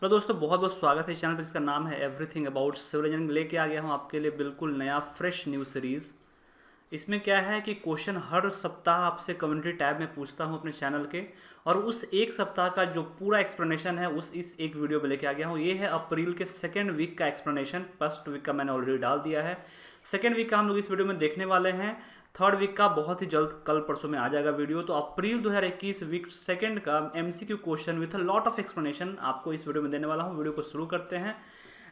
Hello दोस्तों, बहुत बहुत स्वागत है इस चैनल पर जिसका नाम है एवरीथिंग अबाउट सिविल इंजीनियरिंग। लेके आ गया हूँ आपके लिए बिल्कुल नया फ्रेश न्यू सीरीज़। इसमें क्या है कि क्वेश्चन हर सप्ताह आपसे कम्युनिटी टैब में पूछता हूँ अपने चैनल के, और उस एक सप्ताह का जो पूरा एक्सप्लेनेशन है उस इस एक वीडियो में लेके आ गया हूँ। ये है अप्रैल के सेकेंड वीक का एक्सप्लेनेशन। फर्स्ट वीक का मैंने ऑलरेडी डाल दिया है, सेकेंड वीक का हम लोग इस वीडियो में देखने वाले हैं। थर्ड वीक का बहुत ही जल्द कल परसों में आ जाएगा वीडियो। तो अप्रैल 2021 वीक सेकेंड का MCQ question with a lot of explanation आपको इस वीडियो में देने वाला हूँ। वीडियो को शुरू करते हैं।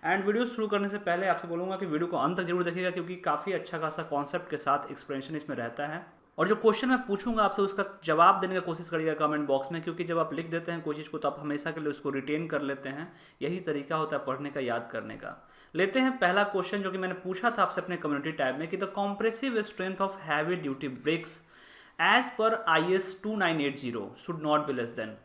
एंड वीडियो शुरू करने से पहले आपसे बोलूँगा कि वीडियो को अंत तक जरूर देखिएगा, क्योंकि काफ़ी अच्छा खासा कॉन्सेप्ट के साथ एक्सप्लेनेशन इसमें रहता है। और जो क्वेश्चन मैं पूछूंगा आपसे उसका जवाब देने का कोशिश करिएगा कमेंट बॉक्स में, क्योंकि जब आप लिख देते हैं कोई चीज़ को तो आप हमेशा के लिए उसको रिटेन कर लेते हैं। यही तरीका होता है पढ़ने का, याद करने का। लेते हैं पहला क्वेश्चन जो कि मैंने पूछा था आपसे अपने कम्युनिटी टैब में कि the compressive strength of heavy duty bricks as per IS 2980 should not be less than.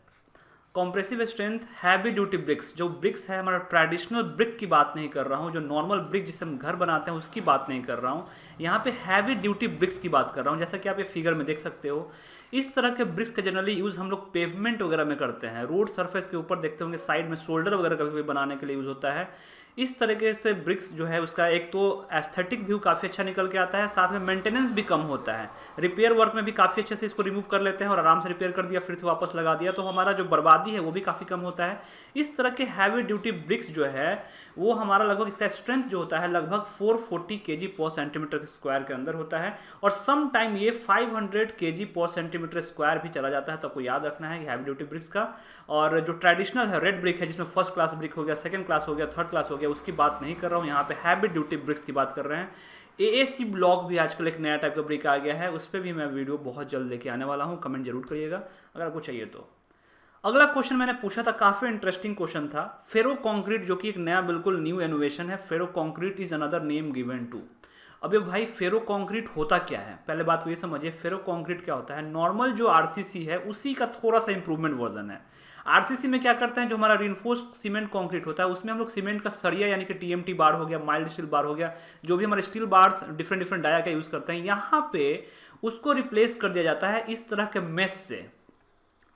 Compressive strength heavy duty bricks, जो ब्रिक्स है हमारा ट्रेडिशनल ब्रिक की बात नहीं कर रहा हूँ, जो नॉर्मल ब्रिक जिसे हम घर बनाते हैं उसकी बात नहीं कर रहा हूँ। यहाँ पे हैवी ड्यूटी ब्रिक्स की बात कर रहा हूँ। जैसा कि आप ये फिगर में देख सकते हो, इस तरह के ब्रिक्स का जनरली यूज़ हम लोग पेवमेंट वगैरह में करते हैं। रोड सरफेस के ऊपर देखते होंगे साइड में शोल्डर वगैरह कभी कभी बनाने के लिए यूज़ होता है। इस तरीके से ब्रिक्स जो है उसका एक तो एस्थेटिक व्यू काफ़ी अच्छा निकल के आता है, साथ में मेंटेनेंस भी कम होता है। रिपेयर वर्क में भी काफ़ी अच्छे से इसको रिमूव कर लेते हैं और आराम से रिपेयर कर दिया, फिर से वापस लगा दिया, तो हमारा जो बर्बादी है वो भी काफ़ी कम होता है। इस तरह के हैवी ड्यूटी ब्रिक्स जो है वो हमारा लगभग इसका स्ट्रेंथ जो होता है लगभग 440 kg पर सेंटीमीटर स्क्वायर के अंदर होता है, और सम टाइम ये 500 kg पर सेंटीमीटर स्क्वायर भी चला जाता है। तो आपको याद रखना है कि हैवी ड्यूटी ब्रिक्स का। और जो ट्रेडिशनल है रेड ब्रिक है, जिसमें फर्स्ट क्लास ब्रिक हो गया, सेकंड क्लास हो गया, थर्ड क्लास हो गया, उसकी बात नहीं कर रहा हूँ। यहाँ पे हैवी ड्यूटी ब्रिक्स की बात कर रहे हैं। AAC ब्लॉक भी आजकल एक नया टाइप का ब्रिक आ गया है, उस पर भी मैं वीडियो बहुत जल्द लेके आने वाला हूँ। कमेंट जरूर करिएगा अगर आपको चाहिए तो। अगला क्वेश्चन मैंने पूछा था, काफ़ी इंटरेस्टिंग क्वेश्चन था। फेरो कॉन्क्रीट, जो कि एक नया बिल्कुल न्यू इनोवेशन है। Ferro concrete is another name given to. अब ये भाई फेरो कॉन्क्रीट होता क्या है, पहले बात को ये समझिए। फेरो कॉन्क्रीट क्या होता है? नॉर्मल जो RCC है उसी का थोड़ा सा इंप्रूवमेंट वर्जन है। RCC में क्या करते हैं, जो हमारा रिइंफोर्स्ड सीमेंट कॉन्क्रीट होता है उसमें हम लोग सीमेंट का सरिया यानी कि TMT बार हो गया, माइल्ड स्टील बार हो गया, जो भी हमारे steel bars different different dia का यूज़ करते हैं, यहाँ पे उसको रिप्लेस कर दिया जाता है इस तरह के मेश से।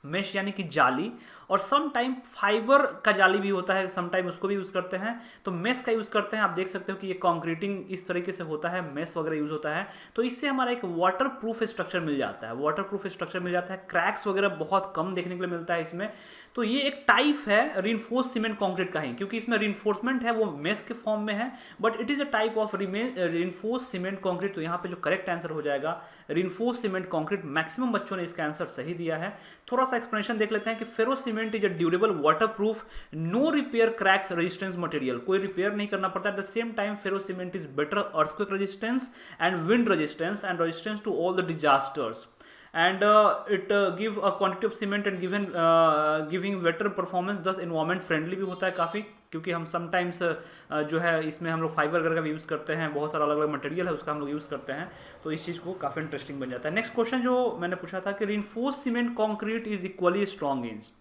मेश यानी कि जाली, और सम टाइम फाइबर का जाली भी होता है, सम टाइम उसको भी यूज़ करते हैं। तो मेश का यूज़ करते हैं। आप देख सकते हो कि ये कंक्रीटिंग इस तरीके से होता है, मेश वगैरह यूज़ होता है। तो इससे हमारा एक वाटर प्रूफ स्ट्रक्चर मिल जाता है। वाटर प्रूफ स्ट्रक्चर मिल जाता है, क्रैक्स वगैरह बहुत कम देखने के लिए मिलता है इसमें। तो ये एक टाइप है रिइंफोर्स्ड सीमेंट कंक्रीट का ही, क्योंकि इसमें रिइंफोर्समेंट है वो मेश के फॉर्म में है, but it is a type of reinforced cement concrete. तो यहाँ पे जो करेक्ट आंसर हो जाएगा रिइंफोर्स्ड सीमेंट कंक्रीट। मैक्सिमम बच्चों ने इसका आंसर सही दिया है। थोड़ा सा एक्सप्लेनेशन देख लेते हैं कि ferro cement is a durable waterproof no repair cracks resistance material. कोई रिपेयर नहीं करना पड़ता। At the same time ferro cement is better earthquake resistance and wind resistance and resistance to all the disasters, and it give a quantity of cement and giving better performance, thus environment friendly भी होता है काफ़ी, क्योंकि हम sometimes जो है इसमें हम लोग फाइबर वगैरह का भी यूज़ करते हैं, बहुत सारा अलग अलग मटेरियल है उसका हम लोग यूज़ करते हैं। तो इस चीज़ को काफ़ी इंटरेस्टिंग बन जाता है। नेक्स्ट क्वेश्चन जो मैंने पूछा था कि reinforced cement concrete is equally strong is.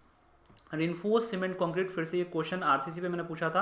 Reinforced cement concrete, फिर से ये क्वेश्चन RCC पे मैंने पूछा था।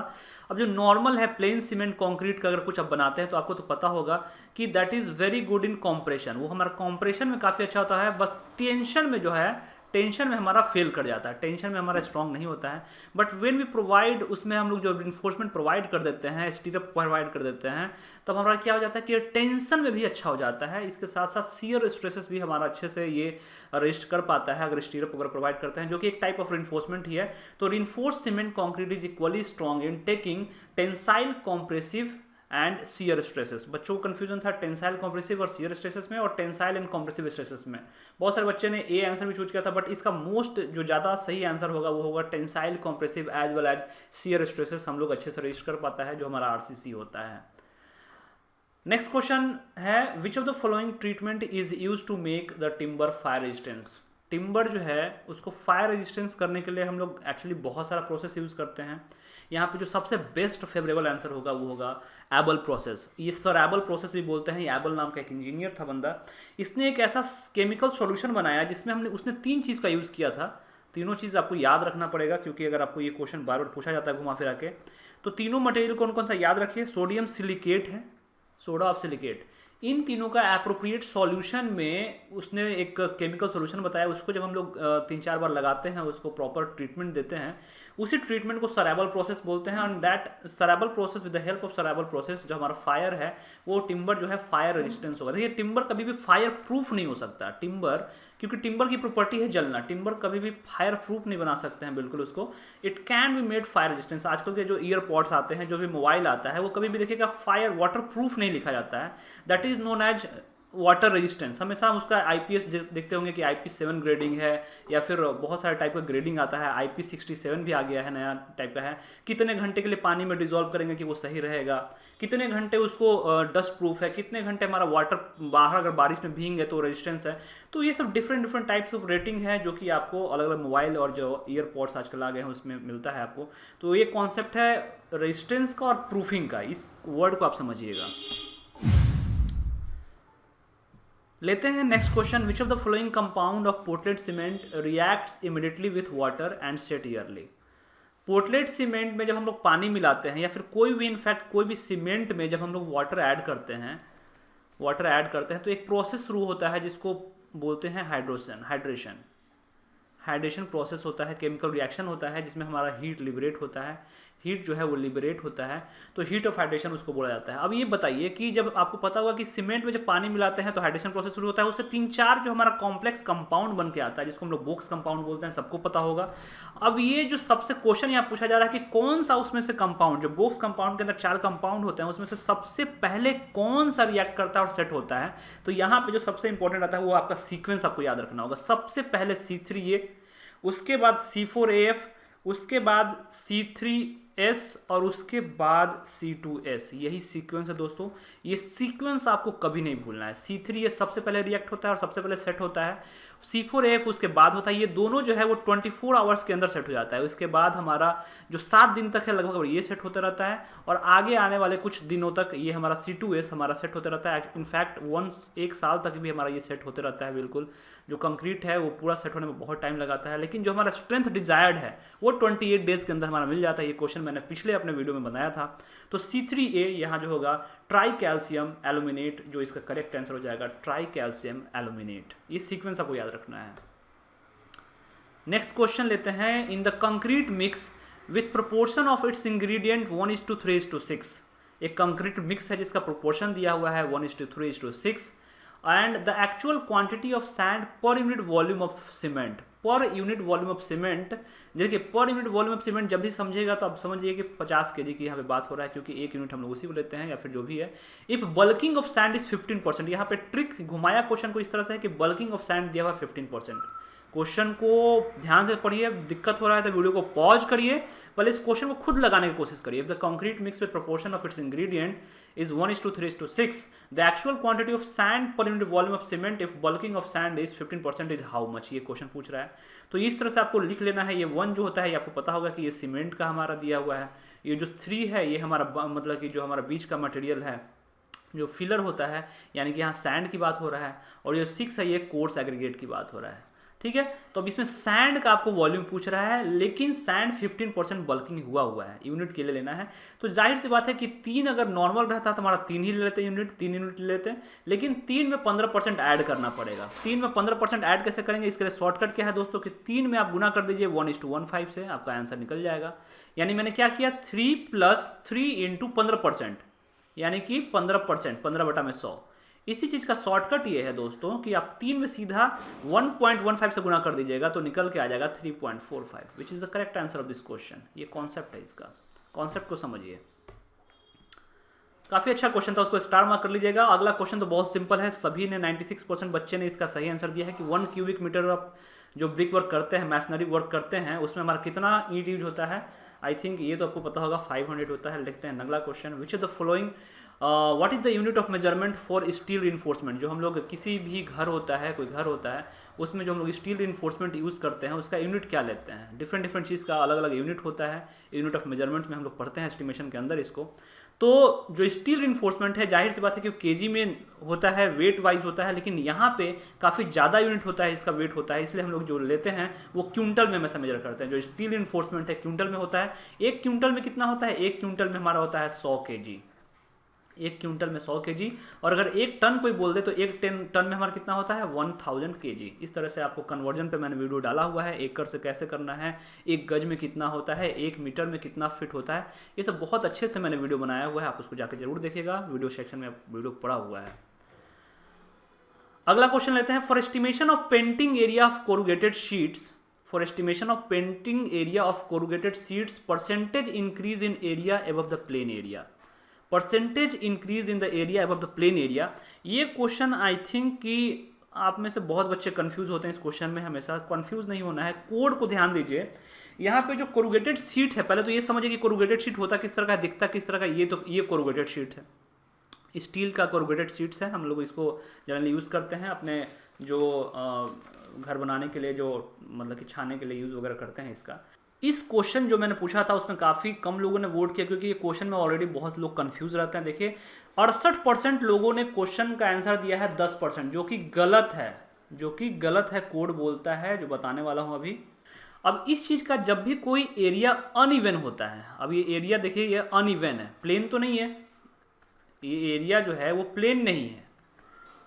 अब जो नॉर्मल है प्लेन सीमेंट कंक्रीट का अगर कुछ आप बनाते हैं तो आपको तो पता होगा कि that is very good in compression. वो हमारा कॉम्प्रेशन में काफ़ी अच्छा होता है, बट टेंशन में जो है, टेंशन में हमारा फेल कर जाता है, टेंशन में हमारा स्ट्रॉन्ग नहीं होता है। बट व्हेन वी प्रोवाइड, उसमें हम लोग जो रिइंफोर्समेंट प्रोवाइड कर देते हैं, स्टीरअप प्रोवाइड कर देते हैं, तब हमारा क्या हो जाता है कि टेंशन में भी अच्छा हो जाता है। इसके साथ साथ शियर स्ट्रेसेस भी हमारा अच्छे से ये रेजिस्ट कर पाता है अगर स्टीरअप वगैरह प्रोवाइड करते हैं, जो कि एक टाइप ऑफ रिइंफोर्समेंट ही है। तो reinforced cement concrete is equally strong in taking tensile compressive and shear stresses. बच्चों को कंफ्यूजन था टेंसाइल कॉम्प्रेसिव और शियर स्ट्रेसेस में, और टेंसाइल एंड कॉम्प्रेसिव स्ट्रेसेस में। बहुत सारे बच्चे ने ए आंसर भी चूज किया था, बट इसका मोस्ट जो ज़्यादा सही आंसर होगा वो होगा tensile compressive as well as shear stresses. हम लोग अच्छे से रजिस्टर कर पाता है जो हमारा RCC होता है। नेक्स्ट क्वेश्चन है which of the following treatment is use to make the timber fire resistance. Timber जो है उसको फायर रेजिस्टेंस करने के लिए हम लोग एक्चुअली बहुत सारा प्रोसेस यूज़ करते हैं। यहाँ पे जो सबसे बेस्ट फेवरेबल आंसर होगा वो होगा एबल प्रोसेस। ये सर एबल प्रोसेस भी बोलते हैं। एबल नाम का एक इंजीनियर था बंदा, इसने एक ऐसा केमिकल सॉल्यूशन बनाया जिसमें उसने 3 चीज़ का यूज़ किया था। तीनों चीज़ आपको याद रखना पड़ेगा, क्योंकि अगर आपको ये क्वेश्चन बार बार पूछा जाता है घुमा फिरा के। तो तीनों मटेरियल कौन कौन सा याद रखिए। सोडियम सिलिकेट है, सोडा ऑफ सिलिकेट, इन तीनों का एप्रोप्रिएट सॉल्यूशन में उसने एक केमिकल सॉल्यूशन बताया, उसको जब हम लोग 3-4 बार लगाते हैं, उसको प्रॉपर ट्रीटमेंट देते हैं, उसी ट्रीटमेंट को सरेबल प्रोसेस बोलते हैं। एंड दैट सरेबल process, with the help of सरेबल प्रोसेस, जो हमारा फायर है वो टिम्बर जो है फायर रेजिस्टेंस होगा। देखिए टिम्बर कभी भी फायर प्रूफ नहीं हो सकता, टिम्बर, क्योंकि टिम्बर की प्रॉपर्टी है जलना, टिम्बर कभी भी फायर प्रूफ नहीं बना सकते हैं बिल्कुल उसको। It can be made fire resistance. आजकल के जो ईयरपॉड्स आते हैं, जो भी मोबाइल आता है, वो कभी भी देखिएगा फायर वाटर प्रूफ नहीं लिखा जाता है, that is known as water resistance. हमेशा हम उसका आईपीएस देखते होंगे कि IP7 ग्रेडिंग है, या फिर बहुत सारे टाइप का ग्रेडिंग आता है, IP67 भी आ गया है, नया टाइप का है। कितने घंटे के लिए पानी में डिजोल्व करेंगे कि वो सही रहेगा, कितने घंटे उसको डस्ट प्रूफ है, कितने घंटे हमारा वाटर बाहर अगर बारिश में भींगे तो रेजिस्टेंस है। तो ये सब डिफरेंट टाइप्स ऑफ रेटिंग है जो कि आपको अलग अलग मोबाइल और जो ईयरपॉड्स आजकल आ गए हैं उसमें मिलता है आपको। तो ये कॉन्सेप्ट है रेजिस्टेंस का और प्रूफिंग का, इस वर्ड को आप समझिएगा। लेते हैं next question, which of the following compound of Portland cement reacts immediately with water and set yearly. Portland cement में जब हम लोग पानी मिलाते हैं, या फिर कोई भी इनफैक्ट कोई भी सीमेंट में जब हम लोग वाटर ऐड करते हैं, तो एक प्रोसेस शुरू होता है जिसको बोलते हैं हाइड्रेशन प्रोसेस होता है, केमिकल रिएक्शन होता है जिसमें हमारा हीट लिबरेट होता है, हीट जो है वो लिबरेट होता है, तो हीट ऑफ हाइड्रेशन उसको बोला जाता है। अब ये बताइए कि जब आपको पता होगा कि सीमेंट में जब पानी मिलाते हैं तो हाइड्रेशन प्रोसेस शुरू होता है, उससे 3-4 जो हमारा कॉम्प्लेक्स कंपाउंड बन के आता है जिसको हम लोग बोक्स कंपाउंड बोलते हैं, सबको पता होगा। अब ये जो सबसे क्वेश्चन यहाँ पूछा जा रहा है कि कौन सा उसमें से कंपाउंड, जो बोक्स कंपाउंड के अंदर 4 कंपाउंड होते हैं, उसमें से सबसे पहले कौन सा रिएक्ट करता है और सेट होता है। तो यहाँ पे जो सबसे इंपॉर्टेंट आता है वो आपका सीक्वेंस आपको याद रखना होगा। सबसे पहले C3A, उसके बाद C4AF, उसके बाद C3S और उसके बाद C2S। यही सीक्वेंस है दोस्तों, ये सीक्वेंस आपको कभी नहीं भूलना है। C3S सबसे पहले रिएक्ट होता है और सबसे पहले सेट होता है, C4AF उसके बाद होता है। ये दोनों जो है वो 24 आवर्स के अंदर सेट हो जाता है। उसके बाद हमारा जो 7 दिन तक है लगभग ये सेट होता रहता है, और आगे आने वाले कुछ दिनों तक ये हमारा C2S हमारा सेट होता रहता है। इनफैक्ट 1 साल तक भी हमारा ये सेट होते रहता है। बिल्कुल जो कंक्रीट है वो पूरा सेट होने में बहुत टाइम लगाता है, लेकिन जो हमारा स्ट्रेंथ डिजायर्ड है वो 28 डेज के अंदर हमारा मिल जाता है। ये क्वेश्चन मैंने पिछले अपने वीडियो में बनाया था। तो C3A यहाँ जो होगा ट्राई कैल्शियम एल्यूमिनेट, जो इसका करेक्ट आंसर हो जाएगा ट्राई कैल्शियम एल्यूमिनेट। ये सीक्वेंस आपको याद रखना है। नेक्स्ट क्वेश्चन लेते हैं, in the concrete mix with proportion of its ingredient 1:3:6। एक कंक्रीट मिक्स है जिसका प्रोपोर्शन दिया हुआ है 1:3:6, and the actual quantity of sand per unit volume of cement. Per unit volume of cement, देखिए per unit volume of cement जब भी समझिएगा तो आप समझिए कि 50 kg की यहाँ पे बात हो रहा है, क्योंकि 1 यूनिट हम लोग उसी को लेते हैं, या फिर जो भी है। If bulking of sand is 15%, यहाँ पे ट्रिक घुमाया क्वेश्चन को इस तरह से है कि बल्किंग ऑफ सैंड दिया हुआ 15%। क्वेश्चन को ध्यान से पढ़िए, दिक्कत हो रहा है तो वीडियो को पॉज करिए, पहले इस क्वेश्चन को खुद लगाने की कोशिश करिए। The concrete mix with proportion of its ingredient is 1:3:6, the actual quantity of sand per unit volume of cement if bulking of sand is 15% is how much। ये क्वेश्चन पूछ रहा है, तो इस तरह से आपको लिख लेना है। ये 1 जो होता है ये आपको पता होगा कि ये सीमेंट का हमारा दिया हुआ है, ये जो 3 है ये हमारा मतलब कि जो हमारा बीच का मटेरियल है जो फिलर होता है, यानी कि यहाँ सैंड की बात हो रहा है, और जो 6 है ये कोर्स एग्रीगेट की बात हो रहा है। ठीक है, तो अब इसमें सैंड का आपको वॉल्यूम पूछ रहा है, लेकिन सैंड 15% बल्किंग हुआ है, यूनिट के लिए लेना है। तो जाहिर सी बात है कि 3 अगर नॉर्मल रहता तो हमारा 3 ही ले लेते यूनिट, 3 यूनिट ले लेते, लेकिन 3 में 15% ऐड करना पड़ेगा। 3 में 15% ऐड कैसे करेंगे, इसके लिए शॉर्टकट क्या है दोस्तों कि 3 में आप गुना कर दीजिए 1:15 से, आपका आंसर निकल जाएगा। यानी मैंने क्या किया, 3 + 3 × 15%, यानी कि 15%, 15/100। इसी चीज़ का शॉर्टकट ये है दोस्तों कि आप 3 में सीधा 1.15 से गुना कर दीजिएगा तो निकल के आ जाएगा 3.45, which is the correct answer of this question. ये कॉन्सेप्ट है, इसका कॉन्सेप्ट को समझिए। काफ़ी अच्छा क्वेश्चन था, उसको स्टार मार्क कर लीजिएगा। अगला क्वेश्चन तो बहुत सिंपल है, सभी ने 96% बच्चे ने इसका सही आंसर दिया है कि 1 क्यूबिक मीटर ऑफ जो ब्रिक वर्क करते हैं, मैसनरी वर्क करते हैं, उसमें हमारा कितना ईंट यूज होता है। आई थिंक ये तो आपको पता होगा 500 होता है। लिखते हैं अगला question, which of the following what is the unit of measurement for steel reinforcement. जो हम लोग किसी भी घर होता है, कोई घर होता है, उसमें जो हम लोग स्टील रिइंफोर्समेंट यूज़ करते हैं उसका यूनिट क्या लेते हैं। डिफरेंट चीज़ का अलग अलग यूनिट होता है, यूनिट ऑफ मेजरमेंट में हम लोग पढ़ते हैं एस्टिमेशन के अंदर इसको। तो जो स्टील रिइंफोर्समेंट है, जाहिर सी बात है कि केजी में होता है, वेट वाइज होता है, लेकिन यहाँ पे काफ़ी ज़्यादा यूनिट होता है, इसका वेट होता है, इसलिए हम लोग जो लेते हैं वो क्विंटल में हमेशा मेजर करते हैं। जो स्टील रिइंफोर्समेंट है क्विंटल में होता है। 1 क्विंटल में कितना होता है, 1 क्विंटल में हमारा होता है 100 kg। 1 क्विंटल में 100 kg, और अगर 1 टन कोई बोल दे तो 1 टन में हमारा कितना होता है 1000 kg। इस तरह से आपको कन्वर्जन पे मैंने वीडियो डाला हुआ है, एकड़ से कैसे करना है, 1 गज में कितना होता है, 1 मीटर में कितना फिट होता है, ये सब बहुत अच्छे से मैंने वीडियो बनाया हुआ है, आप उसको जाकर जरूर देखिएगा, वीडियो सेक्शन में वीडियो पड़ा हुआ है। अगला क्वेश्चन लेते हैं, for estimation of painting area of corrugated sheets, for estimation of painting area of corrugated sheets percentage increase in area above the plain area, percentage increase in the area above the plain area. ये question I think कि आप में से बहुत बच्चे confuse होते हैं इस क्वेश्चन में, हमेशा कंफ्यूज नहीं होना है, कोड को ध्यान दीजिए। यहाँ पे जो कोरुगेटेड शीट है, पहले तो ये समझिए कि कोरुगेटेड शीट होता किस तरह का, दिखता किस तरह का, ये कोरुगेटेड शीट है, स्टील का कोरुगेटेड शीट्स है, हम लोग इसको जनरली यूज़ करते हैं अपने जो घर बनाने के लिए, जो मतलब कि छाने के लिए यूज़ वगैरह करते हैं इसका। इस क्वेश्चन जो मैंने पूछा था उसमें काफ़ी कम लोगों ने वोट किया, क्योंकि ये क्वेश्चन में ऑलरेडी बहुत लोग कंफ्यूज रहते हैं। देखिए 68% लोगों ने क्वेश्चन का आंसर दिया है 10%, जो कि गलत है, जो कि गलत है, कोड बोलता है जो बताने वाला हूँ अभी। अब इस चीज़ का जब भी कोई एरिया अनइवन होता है, अब ये एरिया देखिए ये अनइवन है, प्लेन तो नहीं है, ये एरिया जो है वो प्लेन नहीं है,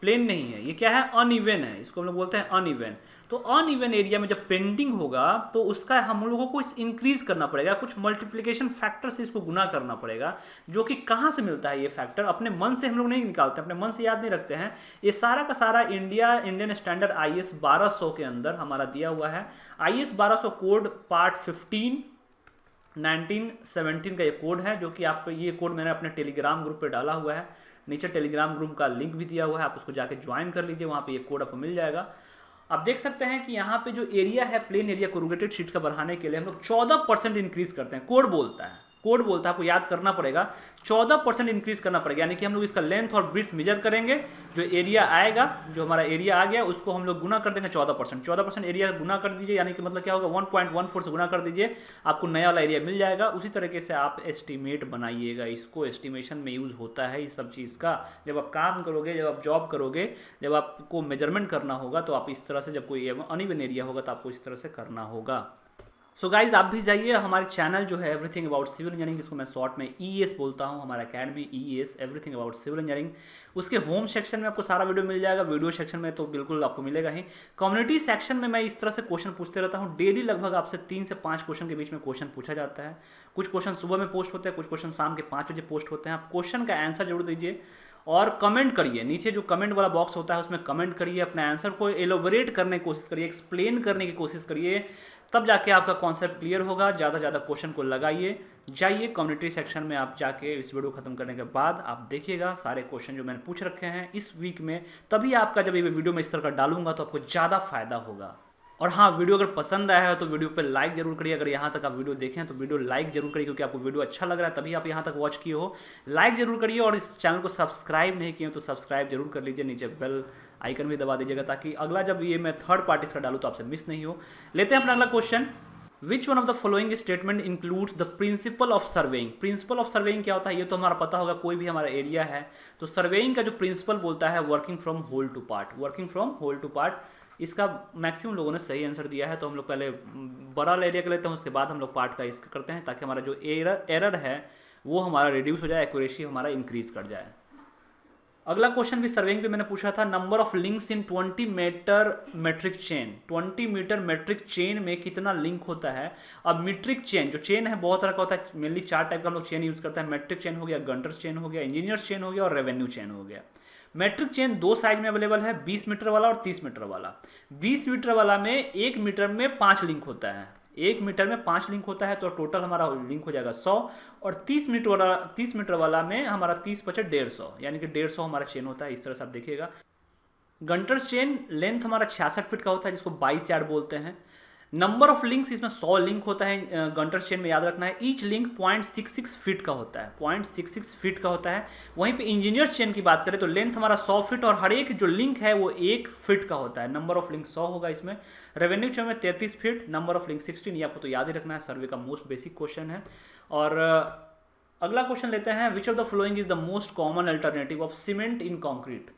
प्लेन नहीं है, ये क्या है अनइवन है, इसको हम लोग बोलते हैं अनइवन। तो अनइवन एरिया में जब पेंटिंग होगा तो उसका हम लोगों को इंक्रीज करना पड़ेगा, कुछ मल्टीप्लिकेशन फैक्टर से इसको गुना करना पड़ेगा, जो कि कहाँ से मिलता है ये फैक्टर, अपने मन से हम लोग नहीं निकालते, अपने मन से याद नहीं रखते हैं, ये सारा का सारा इंडियन स्टैंडर्ड IS 1200 के अंदर हमारा दिया हुआ है। IS 1200 कोड पार्ट 15 1917 का ये कोड है, जो कि आप ये कोड मैंने अपने टेलीग्राम ग्रुप पे डाला हुआ है, नीचे टेलीग्राम ग्रुप का लिंक भी दिया हुआ है, आप उसको जाके ज्वाइन कर लीजिए, वहाँ पे ये कोड आपको मिल जाएगा। आप देख सकते हैं कि यहाँ पे जो एरिया है प्लेन एरिया कोरुगेटेड शीट का बढ़ाने के लिए हम लोग 14% इंक्रीज करते हैं, कोड बोलता है, कोड बोलता है, आपको याद करना पड़ेगा, 14% इंक्रीज करना पड़ेगा, यानी कि हम लोग इसका लेंथ और ब्रीथ मेजर करेंगे, जो एरिया आएगा, जो हमारा एरिया आ गया उसको हम लोग गुना कर देंगे 14% एरिया गुना कर दीजिए, यानी कि मतलब क्या होगा 1.14 से गुना कर दीजिए, आपको नया वाला एरिया मिल जाएगा। उसी तरीके से आप एस्टिमेट बनाइएगा, इसको एस्टिमेशन में यूज़ होता है इस सब चीज़ का। जब आप काम करोगे, जब आप जॉब करोगे, जब आपको मेजरमेंट करना होगा तो आप इस तरह से, जब कोई अनइवन एरिया होगा तो आपको इस तरह से करना होगा। सो गाइज आप भी जाइए, हमारे चैनल जो है एवरीथिंग अबाउट सिविल इंजीनियरिंग, जिसको मैं शॉर्ट में EES बोलता हूँ, हमारा academy EES everything about civil engineering, उसके होम सेक्शन में आपको सारा वीडियो मिल जाएगा, वीडियो सेक्शन में तो बिल्कुल आपको मिलेगा ही, कम्युनिटी सेक्शन में मैं इस तरह से क्वेश्चन पूछते रहता हूँ, डेली लगभग आपसे 3 से 5 क्वेश्चन के बीच में क्वेश्चन पूछा जाता है, कुछ क्वेश्चन सुबह में पोस्ट होते हैं, कुछ क्वेश्चन शाम के 5 बजे पोस्ट होते हैं। आप क्वेश्चन का आंसर जरूर दीजिए और कमेंट करिए, नीचे जो कमेंट वाला बॉक्स होता है उसमें कमेंट करिए, अपने आंसर को एलोबरेट करने की कोशिश करिए, एक्सप्लेन करने की कोशिश करिए, तब जाके आपका कॉन्सेप्ट क्लियर होगा। ज़्यादा से ज़्यादा क्वेश्चन को लगाइए, जाइए कम्युनिटी सेक्शन में, आप जाके इस वीडियो खत्म करने के बाद आप देखिएगा सारे क्वेश्चन जो मैंने पूछ रखे हैं इस वीक में, तभी आपका जब ये वीडियो में इस तरह का डालूंगा तो आपको ज़्यादा फायदा होगा। और हाँ, वीडियो अगर पसंद आया है तो वीडियो पे लाइक जरूर करिए, अगर यहाँ तक आप वीडियो देखें तो वीडियो लाइक जरूर करिए, क्योंकि आपको वीडियो अच्छा लग रहा है तभी आप यहाँ तक वॉच किए हो, लाइक जरूर करिए। और इस चैनल को सब्सक्राइब नहीं किए तो सब्सक्राइब जरूर कर लीजिए, नीचे बेल आइकन भी दबा दीजिएगा, ताकि अगला जब ये मैं थर्ड पार्टी का डालूँ तो आपसे मिस नहीं हो। लेते हैं अपना अगला question, which one of the following statement includes the principle of surveying. Principle of surveying क्या होता है ये तो हमारा पता होगा, कोई भी हमारा एरिया है तो सर्वेइंग का जो प्रिंसिपल बोलता है working from whole to part, working from whole to part. इसका मैक्सिमम लोगों ने सही आंसर दिया है, तो हम लोग पहले बड़ा एरिया कर लेते हैं, उसके बाद हम लोग पार्ट का इसका करते हैं, ताकि हमारा जो एरर है वो हमारा रिड्यूस हो जाए, एक्यूरेसी हमारा इंक्रीज कर जाए। अगला क्वेश्चन भी सर्वेइंग पे मैंने पूछा था, number of links in 20 metre metric chain, 20 metre metric chain में कितना लिंक होता है। अब मीट्रिक चेन जो चेन है बहुत तरह का होता है, मेनली 4 टाइप का हम लोग चेन यूज करते हैं, मेट्रिक चेन हो गया, गंटर्स चेन हो गया, इंजीनियर्स चेन हो गया और रेवेन्यू चेन हो गया। मेट्रिक चेन 2 साइज में अवेलेबल है, 20 मीटर वाला और 30 मीटर वाला। 20 मीटर वाला में 1 मीटर में 5 लिंक होता है, 1 मीटर में 5 लिंक होता है, तो टोटल हमारा लिंक हो जाएगा 100। और 30 मीटर वाला में हमारा 30 × 150, यानी कि 150 हमारा चेन होता है। इस तरह से आप देखिएगा। गंटर्स चेन लेंथ हमारा 66 फीट का होता है, जिसको 22 यार्ड बोलते हैं। नंबर ऑफ लिंक्स इसमें 100 लिंक होता है गंटर्स चेन में, याद रखना है। ईच लिंक 0.66 फीट का होता है, 0.66 फीट का होता है। वहीं पे इंजीनियर्स चेन की बात करें तो लेंथ हमारा 100 फीट और हर एक जो लिंक है वो 1 फीट का होता है। नंबर ऑफ लिंक 100 होगा इसमें। रेवेन्यू चेन में 33 फीट, नंबर ऑफ लिंक 16, ये आपको तो याद ही रखना है, सर्वे का मोस्ट बेसिक क्वेश्चन है। और अगला क्वेश्चन लेते हैं, which of the following is the most common alternative of cement in concrete.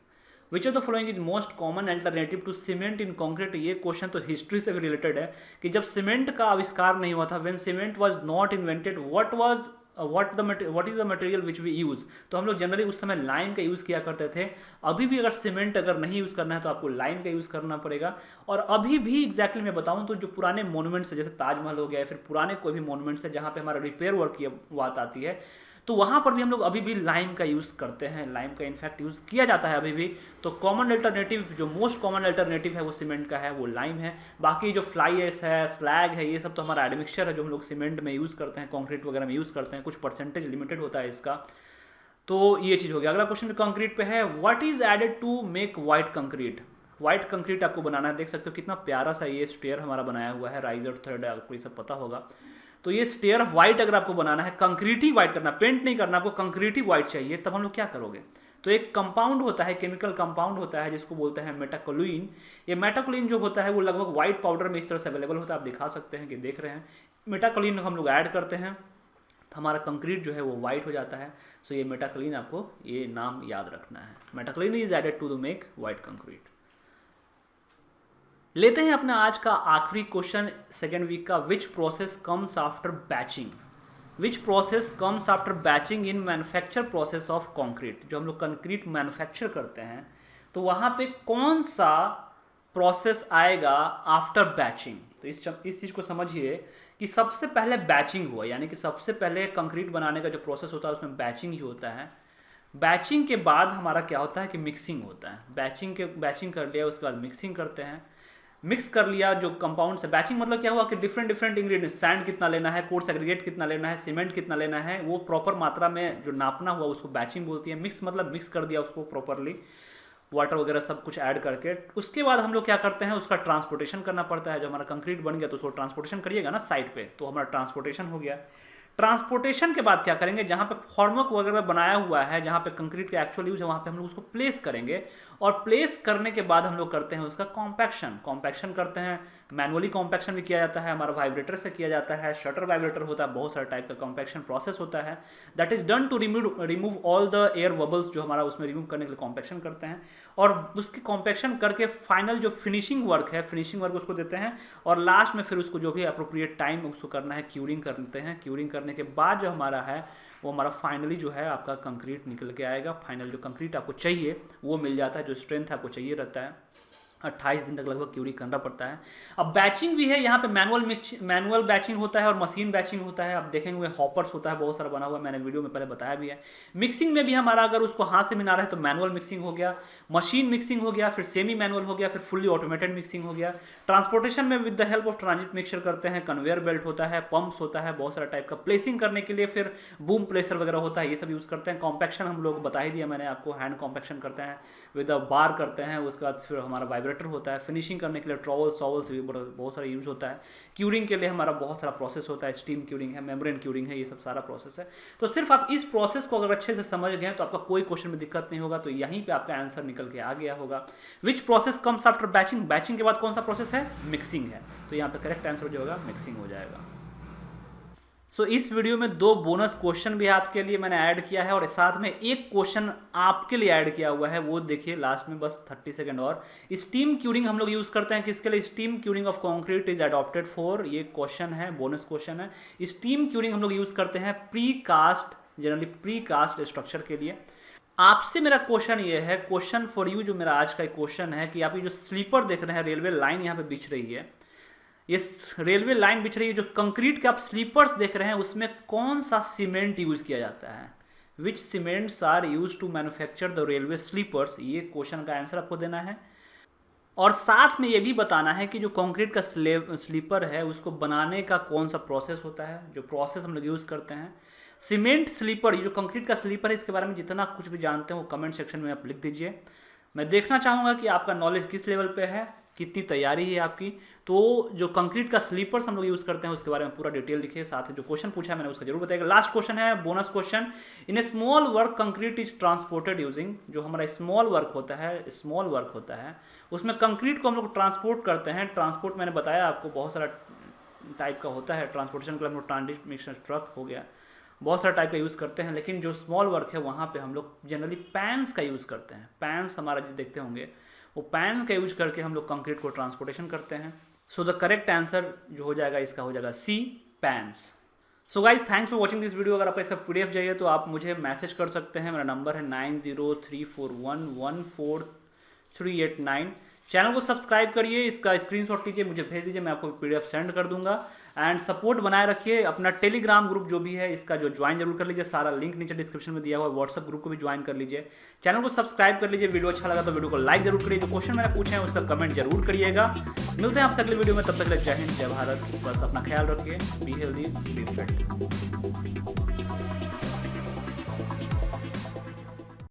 Which of the following is most common alternative to cement in concrete. ये क्वेश्चन तो हिस्ट्री से भी related है कि जब सीमेंट का आविष्कार नहीं हुआ था, when cement was not invented, what was what is the material which we use. तो हम लोग जनरली उस समय लाइम का यूज़ किया करते थे। अभी भी अगर सीमेंट अगर नहीं यूज़ करना है तो आपको लाइम का यूज़ करना पड़ेगा। और अभी भी एग्जैक्टली मैं बताऊँ तो जो पुराने मोनूमेंट्स है, जैसे ताजमहल हो गया, फिर पुराने कोई भी मोनूमेंट्स है जहाँ पे हमारा रिपेयर वर्क की बात आती है, तो वहाँ पर भी हम लोग अभी भी लाइम का यूज़ करते हैं। लाइम का इनफैक्ट यूज़ किया जाता है अभी भी। तो कॉमन अल्टरनेटिव, जो मोस्ट कॉमन अल्टरनेटिव है वो सीमेंट का है, वो लाइम है। बाकी जो फ्लाई एश है, स्लैग है, ये सब तो हमारा एडमिक्सचर है जो हम लोग सीमेंट में यूज़ करते हैं, कॉन्क्रीट वगैरह में यूज़ करते हैं। कुछ परसेंटेज लिमिटेड होता है इसका। तो ये चीज़ हो गया। अगला क्वेश्चन कंक्रीट पे है, what is added to make white concrete. White concrete आपको बनाना है, देख सकते हो कितना प्यारा सा ये स्टेयर हमारा बनाया हुआ है, राइजर थर्ड है, आपको ये सब पता होगा। तो ये स्टेयर वाइट अगर आपको बनाना है, कंक्रीट ही वाइट करना, पेंट नहीं करना, आपको कंक्रीट ही वाइट चाहिए, तब हम लोग क्या करोगे। तो एक कंपाउंड होता है, केमिकल कंपाउंड होता है जिसको बोलते हैं मेटाकोलिन। ये मेटाकोलिन जो होता है वो लगभग वाइट पाउडर में इस तरह से अवेलेबल होता है, आप दिखा सकते हैं कि देख रहे हैं। मेटाकोलिन हम लोग ऐड करते हैं तो हमारा कंक्रीट जो है वो वाइट हो जाता है। सो ये मेटाकोलिन, आपको ये नाम याद रखना है। Metakaolin is added to make white concrete. लेते हैं अपना आज का आखिरी क्वेश्चन सेकेंड वीक का, which process comes after batching. Which process comes after batching in manufacture process of concrete. जो हम लोग कंक्रीट मैन्युफैक्चर करते हैं तो वहाँ पे कौन सा प्रोसेस आएगा आफ्टर बैचिंग। तो इस चीज़ को समझिए कि सबसे पहले बैचिंग हुआ, यानी कि सबसे पहले कंक्रीट बनाने का जो प्रोसेस होता है उसमें बैचिंग ही होता है। बैचिंग के बाद हमारा क्या होता है कि मिक्सिंग होता है। बैचिंग कर लिया, उसके बाद मिक्सिंग करते हैं। मिक्स कर लिया जो कंपाउंड से, बैचिंग मतलब क्या हुआ कि डिफरेंट इंग्रेडिएंट्स, सैंड कितना लेना है, कोर्स एग्रीगेट कितना लेना है, सीमेंट कितना लेना है, वो प्रॉपर मात्रा में जो नापना हुआ उसको बैचिंग बोलती है। मिक्स मतलब मिक्स कर दिया उसको प्रॉपरली, वाटर वगैरह सब कुछ ऐड करके। उसके बाद हम लोग क्या करते हैं, उसका ट्रांसपोर्टेशन करना पड़ता है। जो हमारा कंक्रीट बन गया तो उसको ट्रांसपोर्टेशन करिएगा ना साइड पे, तो हमारा ट्रांसपोर्टेशन हो गया। ट्रांसपोर्टेशन के बाद क्या करेंगे, जहाँ पे फॉर्मवर्क वगैरह बनाया हुआ है, जहाँ पे कंक्रीट का एक्चुअल यूज है, वहाँ पे हम लोग उसको प्लेस करेंगे। और प्लेस करने के बाद हम लोग करते हैं उसका कॉम्पैक्शन करते हैं। मैनुअली कॉम्पैक्शन भी किया जाता है, हमारा वाइब्रेटर से किया जाता है, शटर वाइब्रेटर होता है, बहुत सारे टाइप का कॉम्पैक्शन प्रोसेस होता है। That is done to remove all the air bubbles, जो हमारा उसमें रिमूव करने के लिए कॉम्पैक्शन करते हैं। और उसकी कॉम्पैक्शन करके फाइनल जो फिनिशिंग वर्क है, फिनिशिंग वर्क उसको देते हैं। और लास्ट में फिर उसको जो भी अप्रोप्रिएट टाइम उसको करना है, क्यूरिंग करते हैं। क्यूरिंग करने के बाद जो हमारा है वो हमारा फाइनली जो है आपका कंक्रीट निकल के आएगा। फाइनल जो कंक्रीट आपको चाहिए वो मिल जाता है, जो स्ट्रेंथ आपको चाहिए रहता है। 28 दिन तक लगभग क्यूरी करना पड़ता है। अब बैचिंग भी है, यहाँ पे मैनुअल बैचिंग होता है और मशीन बैचिंग होता है। आप देखेंगे हॉपर्स होता है, बहुत सारा बना हुआ है, मैंने वीडियो में पहले बताया भी है। मिक्सिंग में भी हमारा अगर उसको हाथ से मिला रहा है तो मैनुअल मिक्सिंग हो गया, मशीन मिक्सिंग हो गया, फिर सेमी मैनुअल हो गया, फिर फुल्ली ऑटोमेटेड मिक्सिंग हो गया। ट्रांसपोर्टेशन में with the help of transit mixture करते हैं, कन्वेयर बेल्ट होता है, पंप्स होता है, बहुत सारा टाइप का। प्लेसिंग करने के लिए फिर बूम प्लेसर वगैरह होता है, ये सब यूज़ करते हैं। कॉम्पैक्शन हम लोग बता ही दिया मैंने आपको, हैंड कॉम्पैक्शन करते हैं, विद अ बार करते हैं। उसके बाद फिर हमारा वाइब्रेटर होता है। फिनिशिंग करने के लिए ट्रॉवल सॉवल्स भी बहुत सारा यूज होता है। क्यूरिंग के लिए हमारा बहुत सारा प्रोसेस होता है, स्टीम क्यूरिंग है, मेम्ब्रेन क्यूरिंग है, ये सब सारा प्रोसेस है। तो सिर्फ आप इस प्रोसेस को अगर अच्छे से समझ गए तो आपका कोई क्वेश्चन में दिक्कत नहीं होगा। तो यहीं पे आपका आंसर निकल के आ गया होगा। Which process comes after batching, batching के बाद कौन सा प्रोसेस है, मिक्सिंग है। तो यहाँ पे करेक्ट आंसर जो होगा मिक्सिंग हो जाएगा। सो इस वीडियो में 2 बोनस क्वेश्चन भी आपके लिए मैंने ऐड किया है और साथ में एक क्वेश्चन आपके लिए ऐड किया हुआ है, वो देखिए लास्ट में बस 30 सेकंड और। स्टीम क्यूरिंग हम लोग यूज़ करते हैं किसके लिए, steam curing of concrete is adopted for, ये क्वेश्चन है, बोनस क्वेश्चन है। स्टीम क्यूरिंग हम लोग यूज़ करते हैं जनरली प्री कास्ट स्ट्रक्चर के लिए। आपसे मेरा क्वेश्चन ये है, क्वेश्चन फॉर यू, जो मेरा आज का क्वेश्चन है कि आप ये जो स्लीपर देख रहे हैं, रेलवे लाइन यहाँ पे बिछ रही है, ये रेलवे लाइन बिछ रही है, जो कंक्रीट के आप स्लीपर्स देख रहे हैं उसमें कौन सा सीमेंट यूज किया जाता है, which cements are use to manufacture the railway sleepers, ये क्वेश्चन का आंसर आपको देना है। और साथ में ये भी बताना है कि जो कंक्रीट का स्लीपर है उसको बनाने का कौन सा प्रोसेस होता है, जो प्रोसेस हम लोग यूज़ करते हैं। सीमेंट स्लीपर, ये जो कंक्रीट का स्लीपर है, इसके बारे में जितना कुछ भी जानते हैं वो कमेंट सेक्शन में आप लिख दीजिए। मैं देखना चाहूँगा कि आपका नॉलेज किस लेवल पे है, कितनी तैयारी है आपकी। तो जो कंक्रीट का स्लीपर्स हम लोग यूज़ करते हैं उसके बारे में पूरा डिटेल लिखिए, साथ ही जो क्वेश्चन पूछा है मैंने उसका जरूर बताइएगा। लास्ट क्वेश्चन है bonus question, in A small work concrete is transported using, जो हमारा स्मॉल वर्क होता है उसमें कंक्रीट को हम लोग ट्रांसपोर्ट करते हैं। ट्रांसपोर्ट मैंने बताया आपको बहुत सारा टाइप का होता है, ट्रांसपोर्टेशन के लिए हम लोग ट्रांजिट मिक्सर ट्रक हो गया, बहुत सारा टाइप का यूज़ करते हैं। लेकिन जो स्मॉल वर्क है वहाँ पे हम लोग जनरली पैन्स का यूज़ करते हैं। पैन्स हमारा जो देखते होंगे वो पैन का यूज करके हम लोग कंक्रीट को ट्रांसपोर्टेशन करते हैं। सो द करेक्ट आंसर जो हो जाएगा इसका हो जाएगा सी, पैन्स। So guys thanks for watching this video. अगर आपको इसका PDF चाहिए तो आप मुझे मैसेज कर सकते हैं। मेरा नंबर है 9034114389। चैनल को सब्सक्राइब करिए, इसका स्क्रीनशॉट लीजिए, मुझे भेज दीजिए, मैं आपको PDF सेंड कर दूंगा। एंड सपोर्ट बनाए रखिए। अपना टेलीग्राम ग्रुप जो भी है इसका जो ज्वाइन जरूर कर लीजिए, सारा लिंक नीचे डिस्क्रिप्शन में दिया हुआ है। व्हाट्सएप ग्रुप को भी ज्वाइन कर लीजिए। चैनल को सब्सक्राइब कर लीजिए। वीडियो अच्छा लगा तो वीडियो को लाइक जरूर करिए। जो क्वेश्चन मैंने पूछे हैं उसका कमेंट जरूर करिएगा। मिलते हैं आपसे अगले वीडियो में, तब तक के लिए जय हिंद, जय भारत। बस अपना ख्याल रखिए, बी हेल्दी, बी फिट।